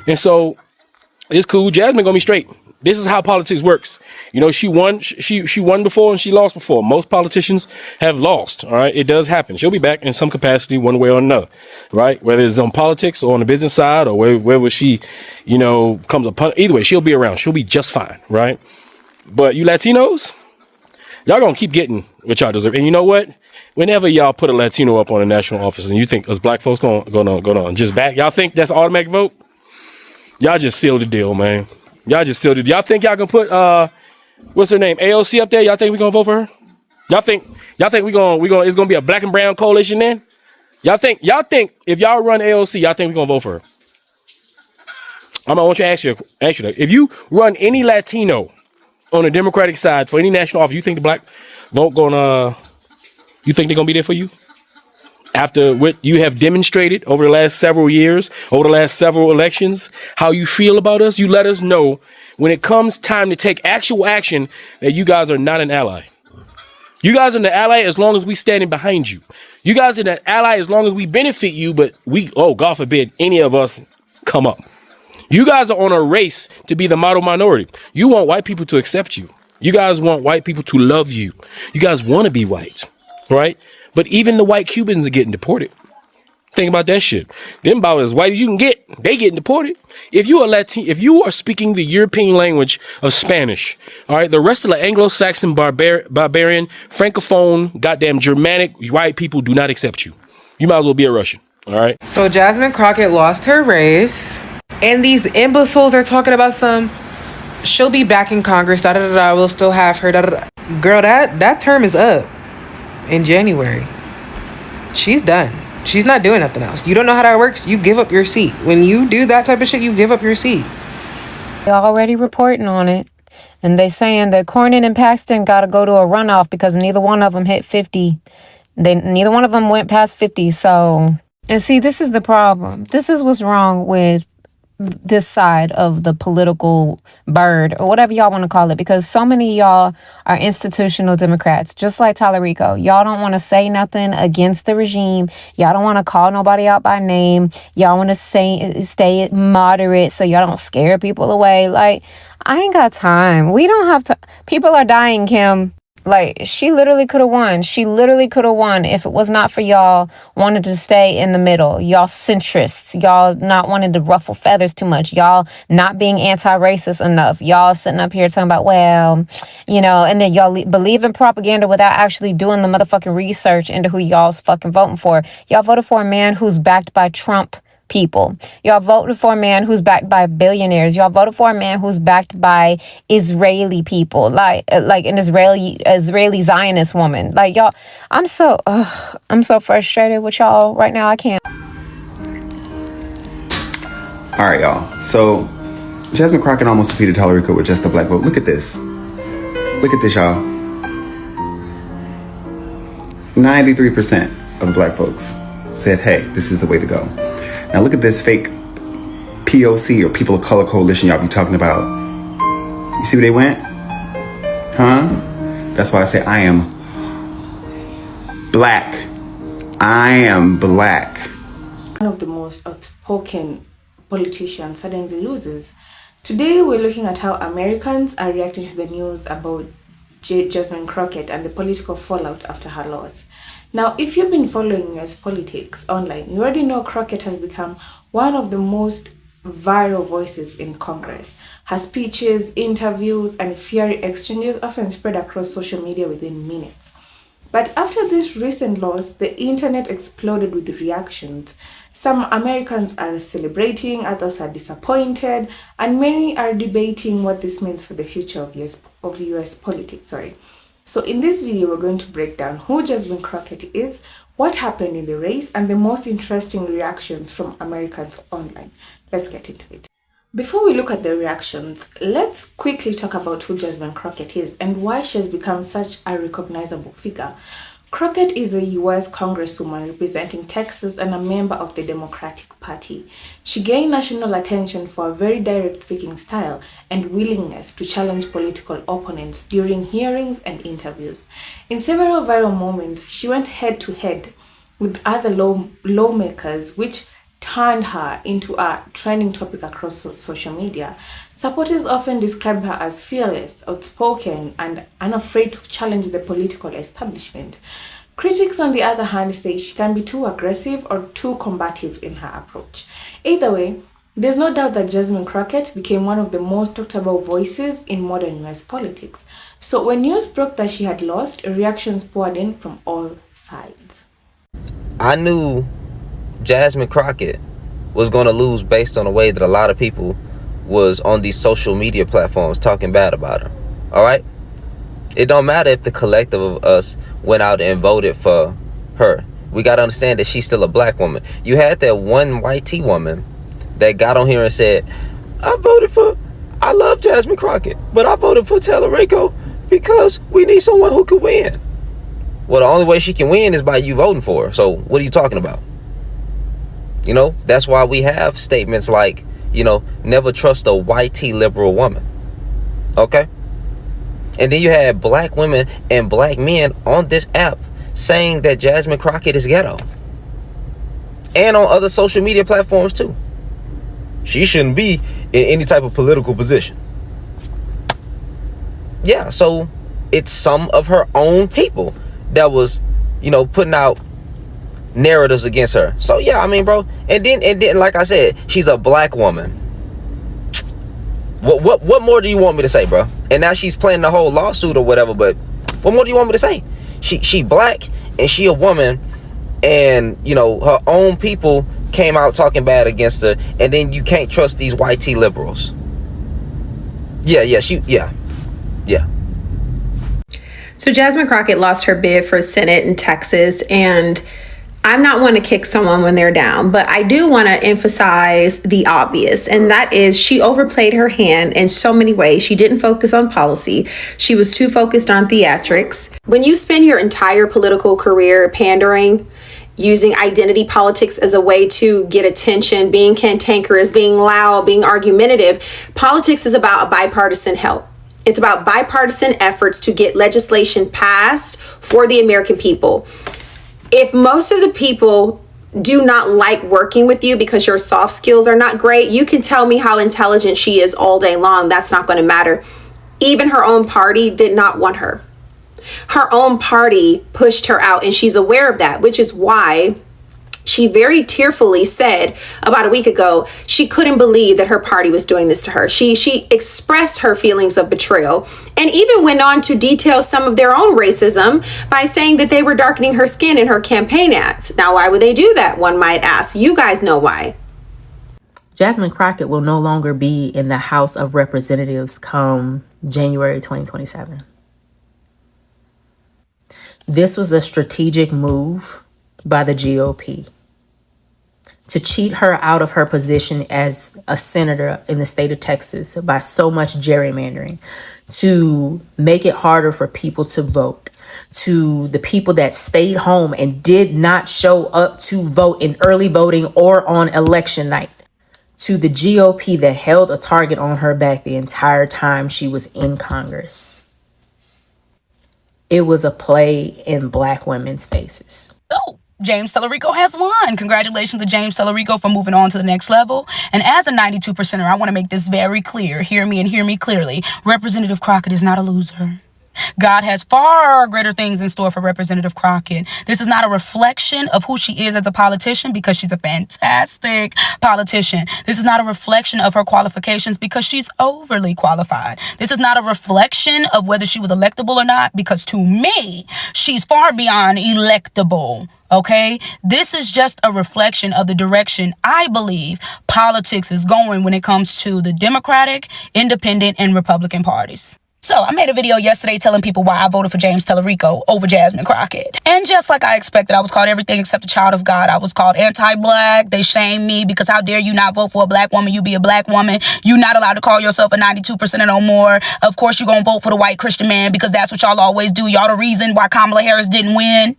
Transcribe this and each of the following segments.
And so it's cool. Jasmine gonna be straight. This is how politics works. You know, she won. She won before and she lost before. Most politicians have lost. All right, it does happen. She'll be back in some capacity, one way or another. Right, whether it's on politics or on the business side or wherever she, comes upon. Either way, she'll be around. She'll be just fine. Right. But you Latinos, y'all gonna keep getting what y'all deserve. And you know what? Whenever y'all put a Latino up on a national office, and you think us black folks gonna just back, y'all think that's automatic vote? Y'all just sealed the deal, man. Y'all just sealed it. Y'all think y'all can put what's her name, AOC up there? Y'all think we gonna vote for her? Y'all think we gonna it's gonna be a black and brown coalition then? Y'all think if y'all run AOC, y'all think we gonna vote for her? I want you to ask you that. If you run any Latino on the Democratic side for any national office, you think the black vote you think they're gonna be there for you? After what you have demonstrated over the last several years, over the last several elections, how you feel about us, you let us know when it comes time to take actual action that you guys are not an ally. You guys are an ally as long as we standing behind you. You guys are an ally as long as we benefit you, but God forbid, any of us come up. You guys are on a race to be the model minority. You want white people to accept you. You guys want white people to love you. You guys want to be white, right? But even the white Cubans are getting deported. Think about that shit. Them about as white as you can get, they getting deported. If you are Latin, if you are speaking the European language of Spanish, all right, the rest of the Anglo-Saxon, barbarian, Francophone, goddamn Germanic white people do not accept you. You might as well be a Russian, all right? So Jasmine Crockett lost her race, and these imbeciles are talking about she'll be back in Congress, we'll still have her, Girl, that term is up in January. She's done. She's not doing nothing else. You don't know how that works? You give up your seat. When you do that type of shit, you give up your seat. They're already reporting on it. And they saying that Cornyn and Paxton got to go to a runoff because neither one of them hit 50. Neither one of them went past 50. So, and see, this is the problem. This is what's wrong with this side of the political bird or whatever y'all want to call it, because so many of y'all are institutional Democrats, just like Tallarico. Y'all don't want to say nothing against the regime. Y'all don't want to call nobody out by name. Y'all want to stay moderate so y'all don't scare people away. Like, I ain't got time. We don't have to. People are dying, Kim. Like, she literally could have won. She literally could have won if it was not for y'all wanting to stay in the middle. Y'all centrists. Y'all not wanting to ruffle feathers too much. Y'all not being anti-racist enough. Y'all sitting up here talking about, and then y'all believe in propaganda without actually doing the motherfucking research into who y'all's fucking voting for. Y'all voted for a man who's backed by Trump people. Y'all voted for a man who's backed by billionaires. Y'all voted for a man who's backed by Israeli people, like an Israeli Zionist woman. Like, y'all, I'm so frustrated with y'all right now. I can't. All right, y'all. So Jasmine Crockett almost defeated Tallarico with just a black vote. Look at this. Look at this, y'all. 93% of the black folks said, hey, this is the way to go. Now look at this fake POC or People of Color Coalition y'all be talking about. You see where they went? Huh? That's why I say I am black. I am black. One of the most outspoken politicians suddenly loses. Today we're looking at how Americans are reacting to the news about Jasmine Crockett and the political fallout after her loss. Now, if you've been following US politics online, you already know Crockett has become one of the most viral voices in Congress. Her speeches, interviews, and fiery exchanges often spread across social media within minutes. But after this recent loss, the internet exploded with reactions. Some Americans are celebrating, others are disappointed, and many are debating what this means for the future of US politics. So in this video, we're going to break down who Jasmine Crockett is, what happened in the race, and the most interesting reactions from Americans online. Let's get into it. Before we look at the reactions, let's quickly talk about who Jasmine Crockett is and why she has become such a recognizable figure. Crockett is a US congresswoman representing Texas and a member of the Democratic Party. She gained national attention for a very direct speaking style and willingness to challenge political opponents during hearings and interviews. In several viral moments, she went head to head with other lawmakers, which turned her into a trending topic across social media. Supporters often describe her as fearless, outspoken, and unafraid to challenge the political establishment. Critics, on the other hand, say she can be too aggressive or too combative in her approach. Either way, there's no doubt that Jasmine Crockett became one of the most talked about voices in modern US politics. So when news broke that she had lost, reactions poured in from all sides. I knew Jasmine Crockett was going to lose based on the way that a lot of people was on these social media platforms talking bad about her. All right? It don't matter if the collective of us went out and voted for her. We got to understand that she's still a black woman. You had that one white T woman that got on here and said, I love Jasmine Crockett, but I voted for Tellerico because we need someone who could win. Well, the only way she can win is by you voting for her. So what are you talking about? You know, that's why we have statements like, you know, never trust a white T liberal woman. Okay? And then you had black women and black men on this app saying that Jasmine Crockett is ghetto. And on other social media platforms too. She shouldn't be in any type of political position. Yeah, so it's some of her own people that was, you know, putting out narratives against her. So yeah, I mean, bro, and then like I said, she's a black woman. What more do you want me to say, bro? And now she's playing the whole lawsuit or whatever, but what more do you want me to say? She black and she a woman, and you know, her own people came out talking bad against her, and then you can't trust these white T liberals. Yeah. So Jasmine Crockett lost her bid for Senate in Texas, and I'm not one to kick someone when they're down, but I do want to emphasize the obvious, and that is she overplayed her hand in so many ways. She didn't focus on policy. She was too focused on theatrics. When you spend your entire political career pandering, using identity politics as a way to get attention, being cantankerous, being loud, being argumentative, politics is about a bipartisan help. It's about bipartisan efforts to get legislation passed for the American people. If most of the people do not like working with you because your soft skills are not great, you can tell me how intelligent she is all day long. That's not going to matter. Even her own party did not want her. Her own party pushed her out, and she's aware of that, which is why she very tearfully said about a week ago she couldn't believe that her party was doing this to her. She expressed her feelings of betrayal and even went on to detail some of their own racism by saying that they were darkening her skin in her campaign ads. Now, why would they do that? One might ask. You guys know why. Jasmine Crockett will no longer be in the House of Representatives come January 2027. This was a strategic move by the GOP to cheat her out of her position as a senator in the state of Texas by so much gerrymandering, to make it harder for people to vote, to the people that stayed home and did not show up to vote in early voting or on election night, to the GOP that held a target on her back the entire time she was in Congress. It was a play in black women's faces. Oh, James Tellerico has won. Congratulations to James Tellerico for moving on to the next level. And as a 92%er, I want to make this very clear. Hear me and hear me clearly. Representative Crockett is not a loser. God has far greater things in store for Representative Crockett. This is not a reflection of who she is as a politician, because she's a fantastic politician. This is not a reflection of her qualifications, because she's overly qualified. This is not a reflection of whether she was electable or not, because to me, she's far beyond electable. Okay, this is just a reflection of the direction I believe politics is going when it comes to the Democratic, Independent, and Republican parties. So I made a video yesterday telling people why I voted for James Tellerico over Jasmine Crockett. And just like I expected, I was called everything except a child of God. I was called anti-black. They shamed me because how dare you not vote for a black woman? You be a black woman. You not allowed to call yourself a 92% or no more. Of course, you're going to vote for the white Christian man because that's what y'all always do. Y'all the reason why Kamala Harris didn't win,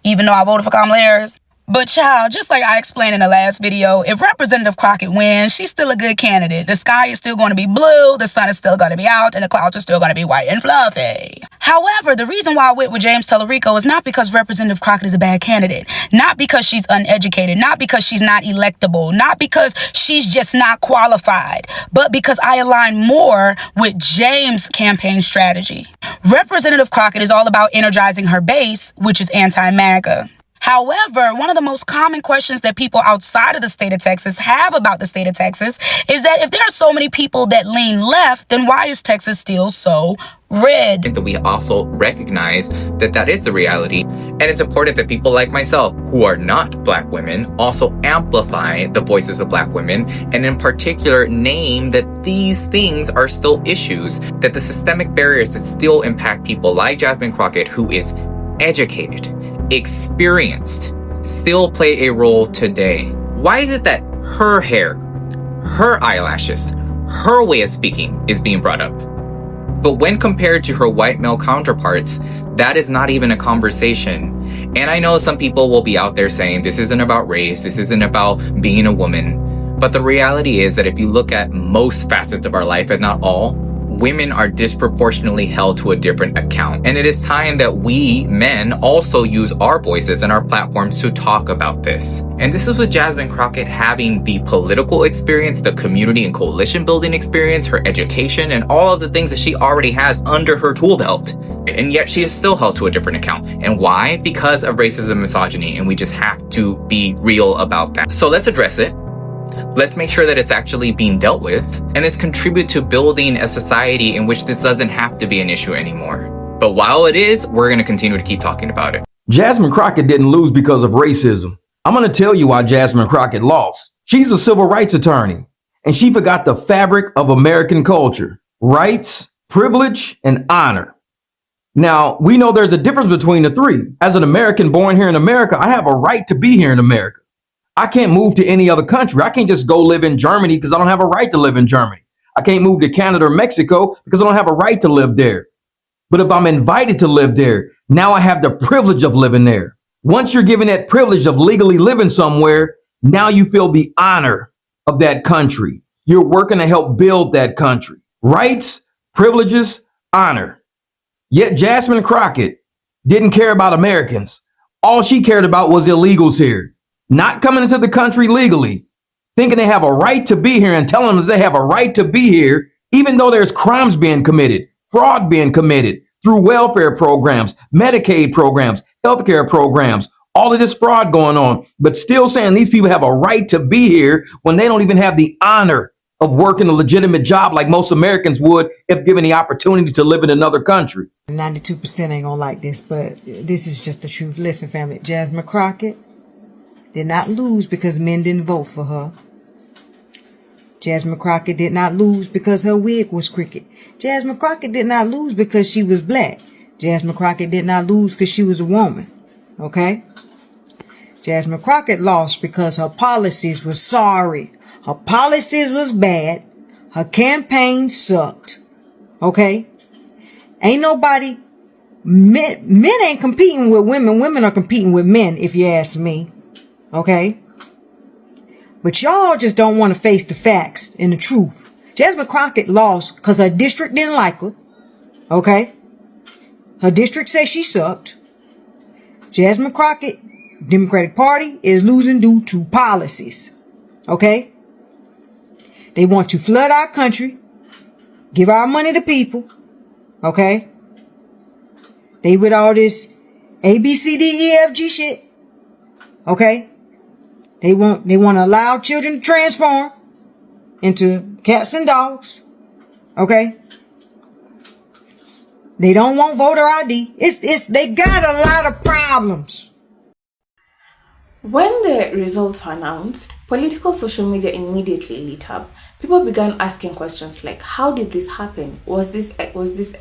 even though I voted for Kamala Harris. But child, just like I explained in the last video, if Representative Crockett wins, she's still a good candidate. The sky is still going to be blue, the sun is still going to be out, and the clouds are still going to be white and fluffy. However, the reason why I went with James Tellerico is not because Representative Crockett is a bad candidate, not because she's uneducated, not because she's not electable, not because she's just not qualified, but because I align more with James' campaign strategy. Representative Crockett is all about energizing her base, which is anti-MAGA. However, one of the most common questions that people outside of the state of Texas have about the state of Texas is that if there are so many people that lean left, then why is Texas still so red? That we also recognize that that is the reality, and it's important that people like myself, who are not Black women, also amplify the voices of Black women, and in particular name that these things are still issues, that the systemic barriers that still impact people like Jasmine Crockett, who is educated, experienced, still play a role today. Why is it that her hair, her eyelashes, her way of speaking is being brought up? But when compared to her white male counterparts, that is not even a conversation. And I know some people will be out there saying this isn't about race, this isn't about being a woman. But the reality is that if you look at most facets of our life, and not all, women are disproportionately held to a different account. And it is time that we, men, also use our voices and our platforms to talk about this. And this is with Jasmine Crockett having the political experience, the community and coalition building experience, her education, and all of the things that she already has under her tool belt. And yet she is still held to a different account. And why? Because of racism and misogyny. And we just have to be real about that. So let's address it. Let's make sure that it's actually being dealt with, and let's contribute to building a society in which this doesn't have to be an issue anymore. But while it is, we're going to continue to keep talking about it. Jasmine Crockett didn't lose because of racism. I'm going to tell you why Jasmine Crockett lost. She's a civil rights attorney, and she forgot the fabric of American culture: rights, privilege, and honor. Now, we know there's a difference between the three. As an American born here in America, I have a right to be here in America. I can't move to any other country. I can't just go live in Germany because I don't have a right to live in Germany. I can't move to Canada or Mexico because I don't have a right to live there. But if I'm invited to live there, now I have the privilege of living there. Once you're given that privilege of legally living somewhere, now you feel the honor of that country. You're working to help build that country. Rights, privileges, honor. Yet Jasmine Crockett didn't care about Americans. All she cared about was illegals here. Not coming into the country legally, thinking they have a right to be here and telling them that they have a right to be here, even though there's crimes being committed, fraud being committed through welfare programs, Medicaid programs, healthcare programs, all of this fraud going on, but still saying these people have a right to be here when they don't even have the honor of working a legitimate job like most Americans would if given the opportunity to live in another country. 92% ain't gonna like this, but this is just the truth. Listen, family, Jasmine Crockett did not lose because men didn't vote for her. Jasmine Crockett did not lose because her wig was crooked. Jasmine Crockett did not lose because she was black. Jasmine Crockett did not lose because she was a woman. Okay? Jasmine Crockett lost because her policies were sorry. Her policies was bad. Her campaign sucked. Okay? Ain't nobody... Men ain't competing with women. Women are competing with men, if you ask me. Okay? But y'all just don't want to face the facts and the truth. Jasmine Crockett lost because her district didn't like her. Okay? Her district says she sucked. Jasmine Crockett, Democratic Party, is losing due to policies. Okay? They want to flood our country, give our money to people. Okay? They with all this A, B, C, D, E, F, G shit. Okay? They want to allow children to transform into cats and dogs. Okay? They don't want voter ID. They got a lot of problems. When the results were announced, political social media immediately lit up. People began asking questions like, how did this happen? Was this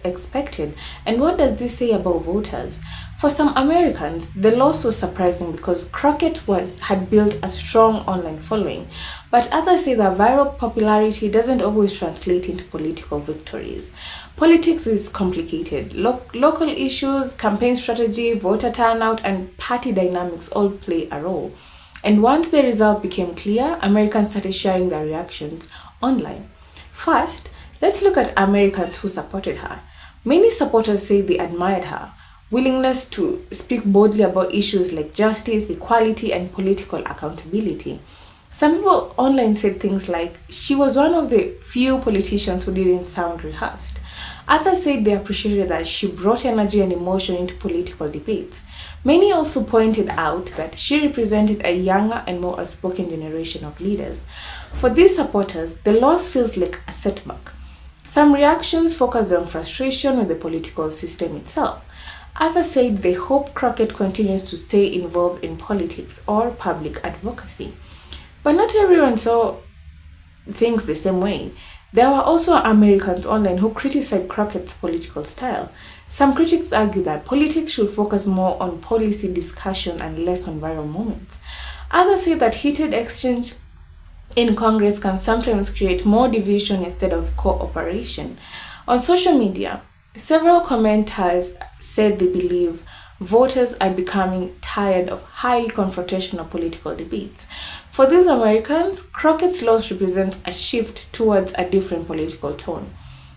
expected? And what does this say about voters? For some Americans, the loss was surprising because Crockett had built a strong online following, but others say that viral popularity doesn't always translate into political victories. Politics is complicated. Local issues, campaign strategy, voter turnout, and party dynamics all play a role. And once the result became clear, Americans started sharing their reactions online. First, let's look at Americans who supported her. Many supporters say they admired her willingness to speak boldly about issues like justice, equality, and political accountability. Some people online said things like, she was one of the few politicians who didn't sound rehearsed. Others said they appreciated that she brought energy and emotion into political debates. Many also pointed out that she represented a younger and more outspoken generation of leaders. For these supporters, the loss feels like a setback. Some reactions focused on frustration with the political system itself. Others said they hope Crockett continues to stay involved in politics or public advocacy. But not everyone saw things the same way. There were also Americans online who criticized Crockett's political style. Some critics argue that politics should focus more on policy discussion and less on viral moments. Others say that heated exchange in Congress can sometimes create more division instead of cooperation. On social media, several commenters said they believe voters are becoming tired of highly confrontational political debates. For these Americans, Crockett's loss represents a shift towards a different political tone.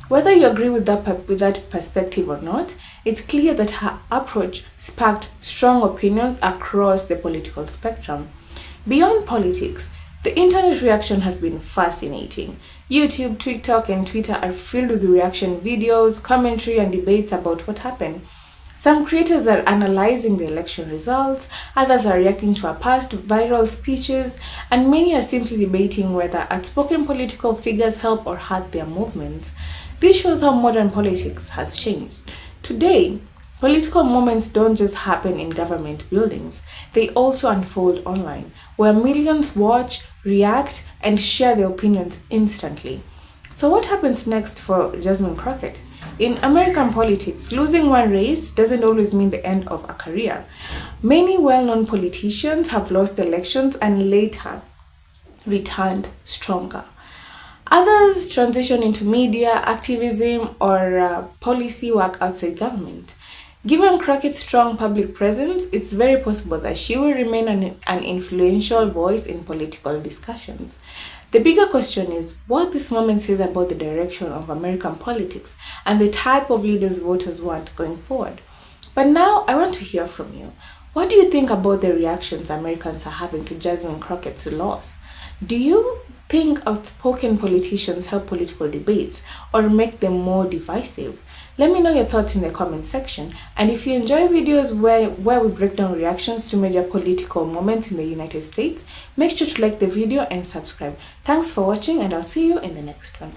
Whether you agree with that perspective or not, it's clear that her approach sparked strong opinions across the political spectrum. Beyond politics, the internet reaction has been fascinating. YouTube, TikTok, and Twitter are filled with reaction videos, commentary, and debates about what happened. Some creators are analyzing the election results, others are reacting to her past viral speeches, and many are simply debating whether outspoken political figures help or hurt their movements. This shows how modern politics has changed. Today, political moments don't just happen in government buildings, they also unfold online, where millions watch, react, and share their opinions instantly. So what happens next for Jasmine Crockett? In American politics, losing one race doesn't always mean the end of a career. Many well-known politicians have lost elections and later returned stronger. Others transition into media, activism, or policy work outside government. Given Crockett's strong public presence, it's very possible that she will remain an influential voice in political discussions. The bigger question is what this moment says about the direction of American politics and the type of leaders voters want going forward. But now I want to hear from you. What do you think about the reactions Americans are having to Jasmine Crockett's loss? Do you think outspoken politicians help political debates or make them more divisive? Let me know your thoughts in the comment section. And if you enjoy videos where we break down reactions to major political moments in the United States, make sure to like the video and subscribe. Thanks for watching, and I'll see you in the next one.